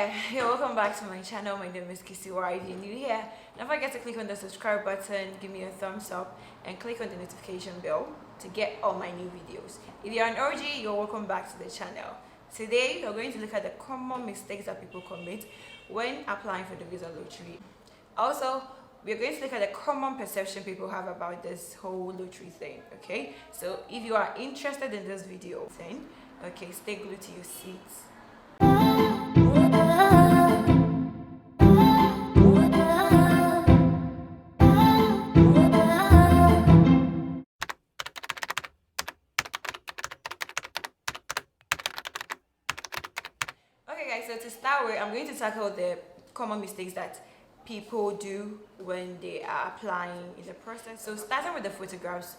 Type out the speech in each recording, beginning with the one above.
Hey, welcome back to my channel. My name is Kisiwara. If you're new here, don't forget to click on the subscribe button, give me a thumbs up, and click on the notification bell to get all my new videos. If you're an OG, you're welcome back to the channel. Today, we're going to look at the common mistakes that people commit when applying for the visa lottery. Also, we're going to look at the common perception people have about this whole lottery thing, okay? So if you are interested in this video, then, okay, stay glued to your seats. Okay guys, so to start with, I'm going to tackle the common mistakes that people do when they are applying in the process. So starting with the photographs,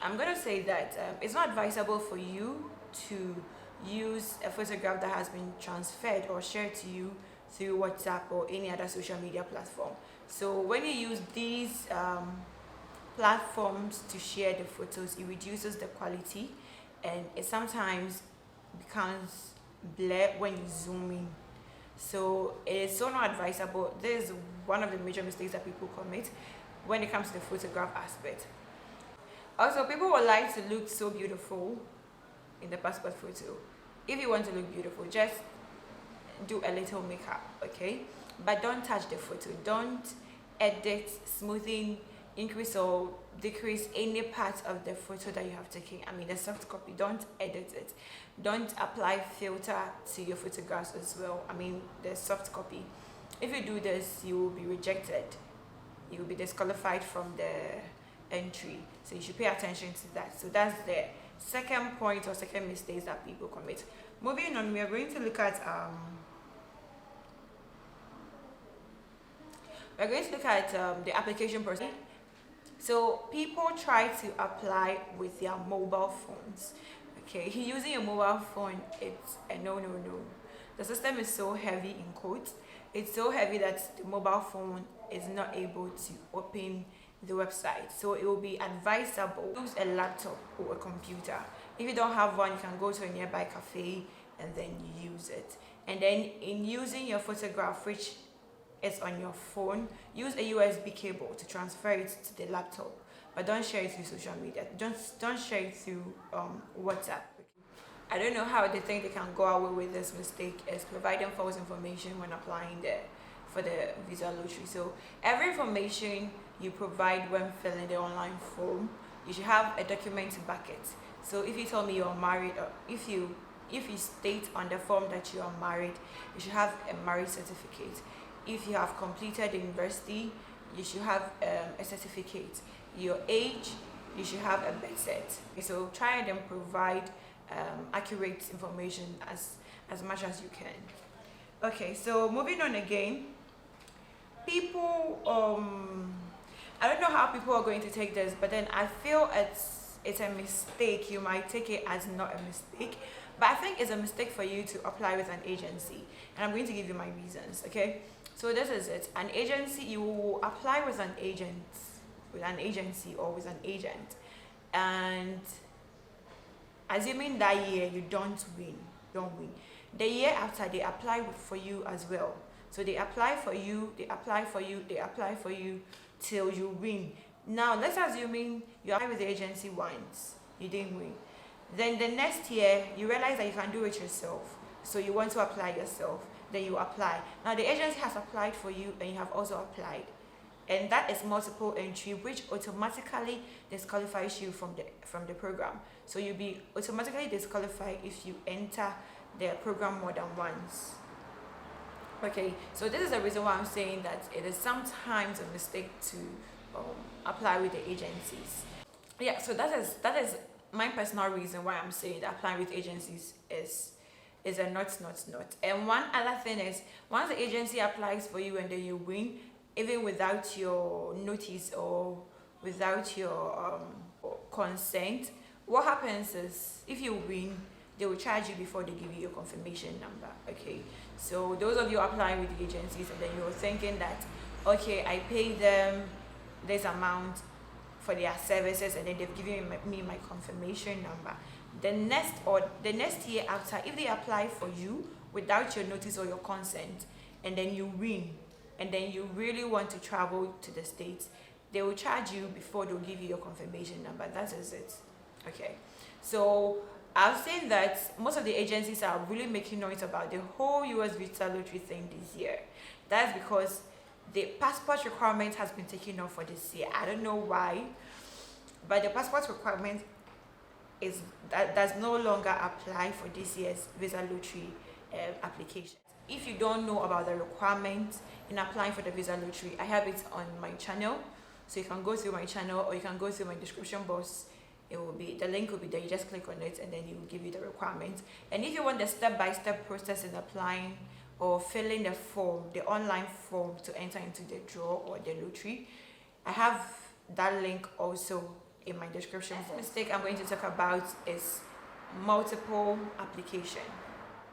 I'm going to say that it's not advisable for you to use a photograph that has been transferred or shared to you through WhatsApp or any other social media platform. So when you use these platforms to share the photos, it reduces the quality and it sometimes becomes blur when you zoom in. So it's so not advisable. This is one of the major mistakes that people commit when it comes to the photograph aspect. Also, people would like to look so beautiful in the passport photo. If you want to look beautiful, just do a little makeup, okay? But don't touch the photo. Don't edit, smoothing, increase or decrease any part of the photo that you have taken. I mean the soft copy. Don't edit it. Don't apply filter to your photographs as well. I mean the soft copy. If you do this, you will be rejected. You will be disqualified from the entry. So you should pay attention to that. So that's the second point or second mistakes that people commit. Moving on, we are going to look at the application process. So people try to apply with their mobile phones. Okay, using a mobile phone, it's a no. The system is so heavy in quotes. It's so heavy that the mobile phone is not able to open the website. So it will be advisable to use a laptop or a computer. If you don't have one, you can go to a nearby cafe and then use it. And then in using your photograph, which is on your phone, use a USB cable to transfer it to the laptop, but don't share it through social media. Don't share it through WhatsApp. I don't know how they think they can go away with this mistake is providing false information when applying for the visa lottery. So every information you provide when filling the online form, you should have a document to back it. So if you tell me you're married, or if you state on the form that you are married, you should have a marriage certificate. If you have completed the university, you should have a certificate. Your age, you should have a birth cert. So try and then provide accurate information as much as you can. Okay, so moving on again, people I don't know how people are going to take this, but then I feel it's a mistake. You might take it as not a mistake, but I think it's a mistake for you to apply with an agency, and I'm going to give you my reasons. Okay, so this is it. An agency, you will apply with an agency or with an agent, and assuming that year you don't win, the year after they apply for you as well. So they apply for you till you win. Now let's assuming you apply with the agency once, you didn't win. Then the next year you realize that you can do it yourself, so you want to apply yourself. Then you apply. Now the agency has applied for you and you have also applied, and that is multiple entry, which automatically disqualifies you from the program. So you'll be automatically disqualified if you enter the program more than once. Okay, so this is the reason why I'm saying that it is sometimes a mistake to apply with the agencies. Yeah, so that is my personal reason why I'm saying that applying with agencies is a not. And one other thing is, once the agency applies for you and then you win, even without your notice or without your consent, what happens is, if you win, they will charge you before they give you your confirmation number. Okay, so those of you applying with the agencies and then you're thinking that, okay, I pay them this amount for their services and then they've given me my confirmation number, the next year after, if they apply for you without your notice or your consent, and then you win, and then you really want to travel to the States, they will charge you before they'll give you your confirmation number. That is it. Okay. So I've seen that most of the agencies are really making noise about the whole US visa lottery thing this year. That's because the passport requirement has been taken off for this year. I don't know why, but the passport requirement is that does no longer apply for this year's visa lottery application. If you don't know about the requirements in applying for the visa lottery, I have it on my channel, so you can go through my channel, or you can go through my description box. It will be, the link will be there. You just click on it and then it will give you the requirements. And if you want the step-by-step process in applying or filling the form, the online form to enter into the draw or the lottery, I have that link also in my description. The mistake I'm going to talk about is multiple application.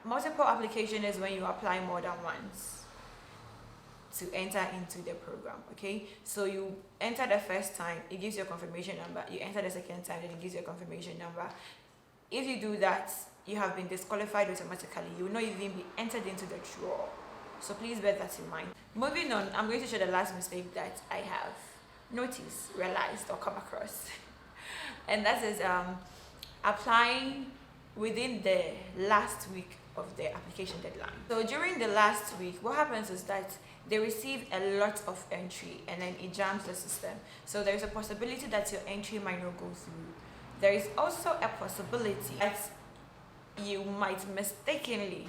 Multiple application is when you apply more than once to enter into the program. Okay, so you enter the first time, it gives you a confirmation number. You enter the second time, then it gives you a confirmation number. If you do that, you have been disqualified automatically. You will not even be entered into the draw. So please bear that in mind. Moving on, I'm going to share the last mistake that I have noticed, realized, or come across. And that is applying within the last week of the application deadline. So during the last week, what happens is that they receive a lot of entry and then it jams the system. So there's a possibility that your entry might not go through. There is also a possibility that you might mistakenly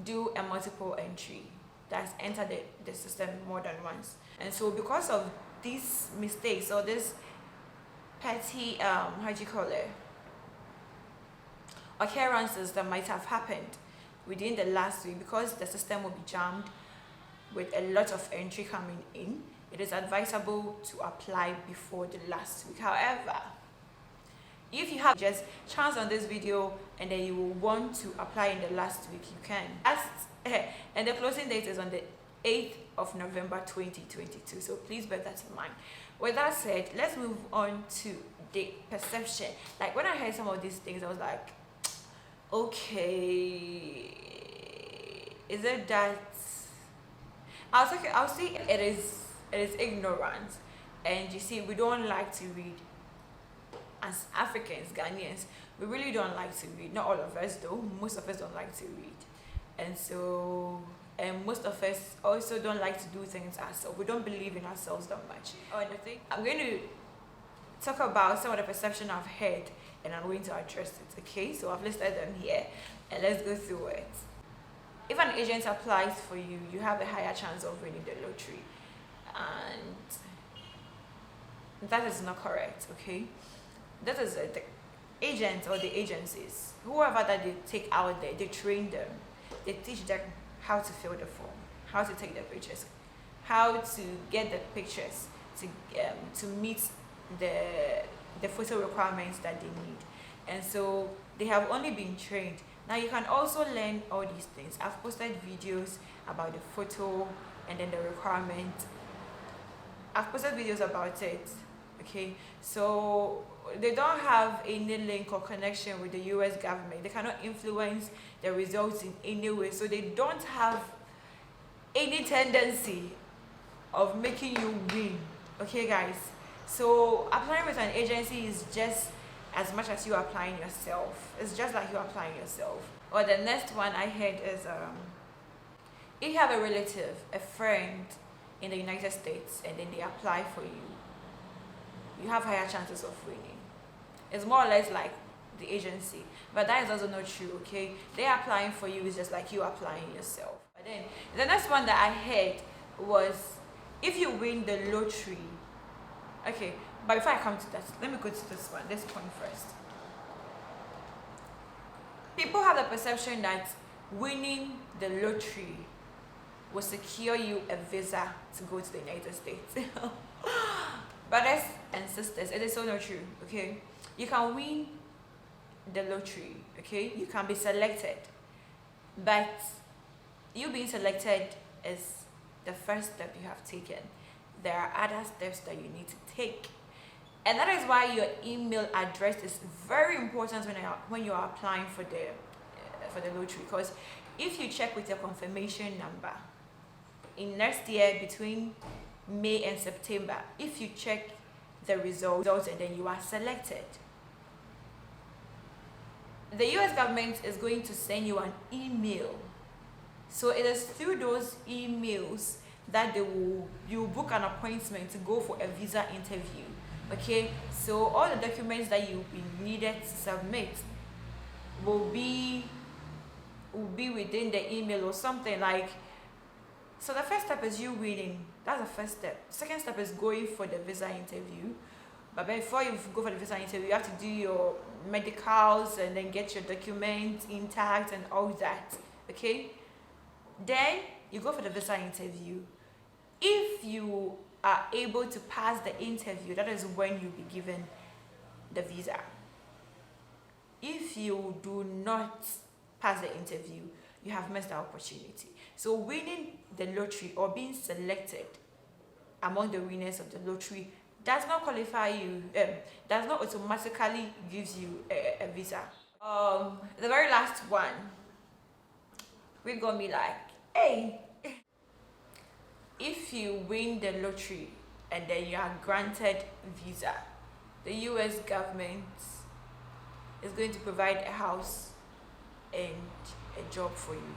do a multiple entry that's entered the system more than once. And so because of these mistakes or this petty occurrences that might have happened within the last week, because the system will be jammed with a lot of entry coming in, it is advisable to apply before the last week. However, if you have just chance on this video and then you will want to apply in the last week, you can. And the closing date is on the 8th of November 2022, so please bear that in mind. With that said, let's move on to the perception. Like when I heard some of these things, I was like, okay, is it that I'll say it is ignorance. And you see, we don't like to read. As Africans, Ghanaians, we really don't like to read. Not all of us though, most of us don't like to read. And so, and most of us also don't like to do things ourselves. We don't believe in ourselves that much. I'm going to talk about some of the perception I've heard, and I'm going to address it. Okay, so I've listed them here, and let's go through it. If an agent applies for you, you have a higher chance of winning the lottery, and that is not correct. Okay, that is the agent or the agencies, whoever that they take out there, they train them, they teach them how to fill the form, how to take the pictures, how to get the pictures to meet the photo requirements that they need. And so they have only been trained. Now you can also learn all these things. I've posted videos about the photo and then the requirement. I've posted videos about it. Okay, so they don't have any link or connection with the US government. They cannot influence the results in any way. So they don't have any tendency of making you win. Okay guys, so applying with an agency is just as much as you applying yourself. It's just like you applying yourself. Or the next one I heard is if you have a relative, a friend in the United States, and then they apply for you, you have higher chances of winning. It's more or less like the agency, but that is also not true. Okay, they applying for you is just like you applying yourself. But then the next one that I heard was if you win the lottery. Okay, but before I come to that, let me go to this point first. People have the perception that winning the lottery will secure you a visa to go to the United States. Brothers and sisters, it is so not true. Okay, you can win the lottery. Okay, you can be selected, but you being selected is the first step you have taken. There are other steps that you need to take And that is why your email address is very important when you are applying for the lottery. Because if you check with your confirmation number in next year between May and September, if you check the results and then you are selected, the US government is going to send you an email. So it is through those emails that you book an appointment to go for a visa interview. Okay, so all the documents that you'll be needed to submit will be within the email or something like. So the first step is you winning. That's the first step. Second step is going for the visa interview. But before you go for the visa interview, you have to do your medicals and then get your documents intact and all that. Okay, then you go for the visa interview. If you are able to pass the interview, that is when you'll be given the visa. If you do not pass the interview, you have missed the opportunity. So winning the lottery or being selected among the winners of the lottery does not qualify you, does not automatically gives you a visa. The very last one, we're gonna be like, hey, if you win the lottery and then you are granted visa, the US government is going to provide a house and a job for you.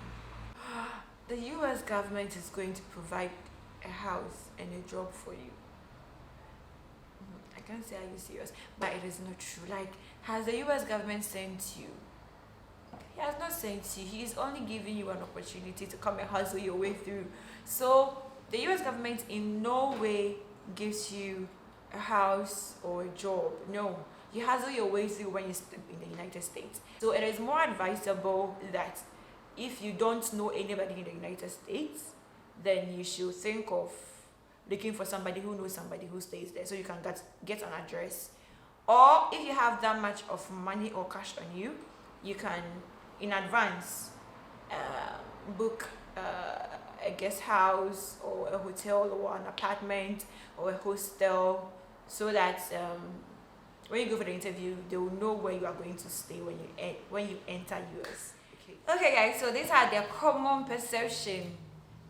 The US government is going to provide a house and a job for you. I can't say are you serious, but it is not true. Like, has the US government sent you? He has not sent you. He is only giving you an opportunity to come and hustle your way through. So the US government in no way gives you a house or a job. No, you hustle your way through when you step in the United States. So it is more advisable that if you don't know anybody in the United States, then you should think of looking for somebody who knows somebody who stays there, so you can get an address. Or if you have that much of money or cash on you, you can in advance book a guest house or a hotel or an apartment or a hostel, so that when you go for the interview, they will know where you are going to stay when you enter US. Okay guys, so these are the common perception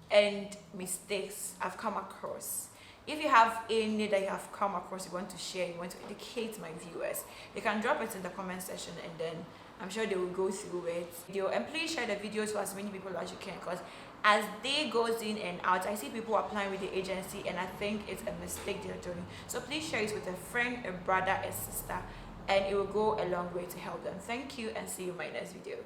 and mistakes I've come across. If you have any that you have come across, you want to share, you want to educate my viewers, you can drop it in the comment section and then I'm sure they will go through it. And please share the video to as many people as you can, because as day goes in and out, I see people applying with the agency and I think it's a mistake they're doing. So please share it with a friend, a brother, a sister, and it will go a long way to help them. Thank you and see you in my next video.